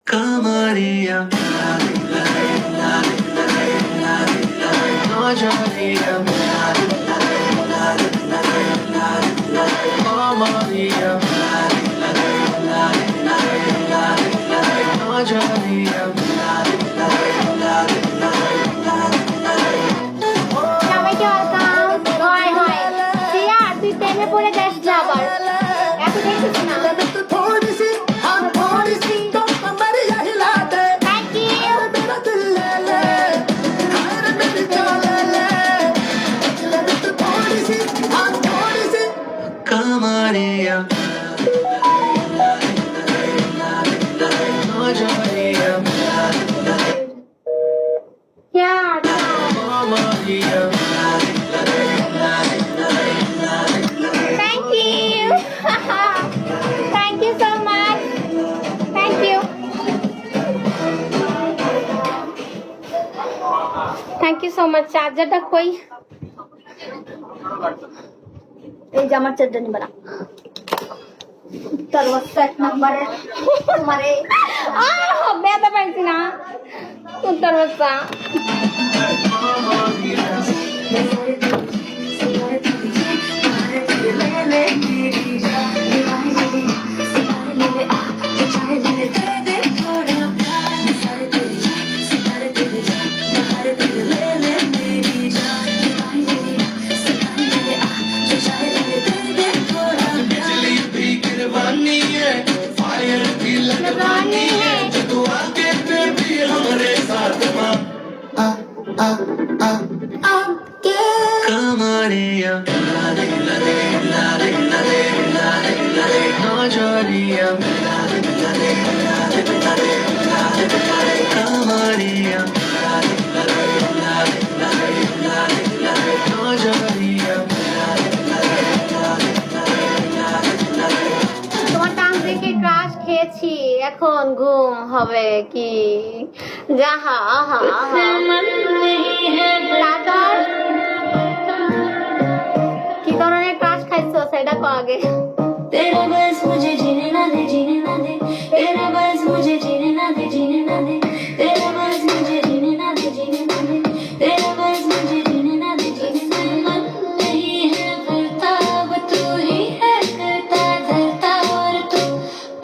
Kamaria, Najaria, Kamaria, Najaria. সবাইকে welcome. হয় হয় প্রিয়া, তুই প্রেমে পড়ে যাস না আবার। এত দেখছিস না। Thank you. Kamaria, Najaria, Yeah, Kamaria. thank you. Thank you so much. Thank you. Thank you so much. চার্জারটা কই? এই যে আমার চার্জার নিবা না। তোর WhatsApp নাম্বারে তোমারে বেদা পাইছি না। উত্তর বাচ্চা। लगानी है आपके Kamaria, Najaria, Kamaria, Najaria. তোমার টান দেখে ক্রাশ খেয়েছি, এখন ঘুম হবে কি? যাহা আহা তারপর কি ধরনের ক্রাশ খাইছো সেটা কো আগে। तेरा बस मुझे जीने ना दे जीने ना दे तेरा बस मुझे जीने ना दे जीने ना दे तेरा बस मुझे जीने ना दे जीने ना दे तेरा बस मुझे जीने ना दे जीने ना दे मन नहीं है करता अब तू ही है करता धरता और तू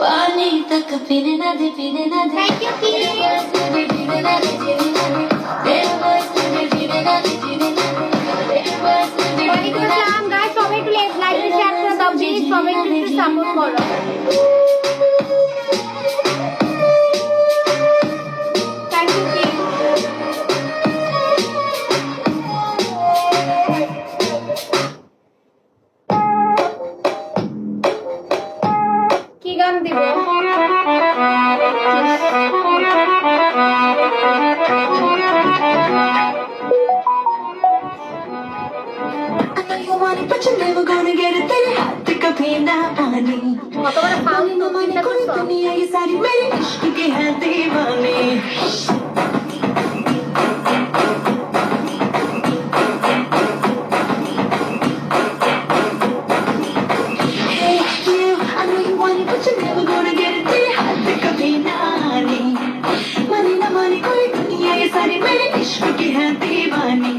पानी तक पीने ना दे पीने ना दे Thank you, Ki. तेरा बस मुझे जीने ना दे जीने ना दे तेरा बस मुझे जीने ना दे जीने ना दे तेरा बस मुझे ওয়ালাইকুম আসসালাম গাইস, সবাই একটু লাইক শেয়ার করে দাও প্লিজ, সবাই একটু সাপোর্ট করো। থ্যাংক ইউ কি। কি গান দিব? I know you want it, but you're never gonna get it. तेरे हाथ कभी ना आने কতবার ফালতু চিন্তা कोई করছো? दुनिया ये सारी मेरे इश्क की है दीवानी Hey you, I know you want it, but you're never gonna get it. तेरे हाथ कभी ना आने माने ना माने कोई दुनिया ये सारी मेरे इश्क की है दीवानी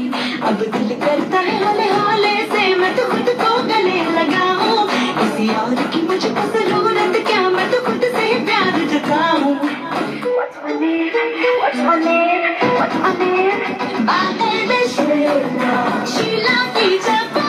अब दिल करता है हाले हाले से मैं तो खुद को गले लगाऊं किसी और की मुझको जरूरत क्या मैं तो खुद से ही प्यार जताऊं What's my name? What's my name? What's my name? बातें दे शीला की जब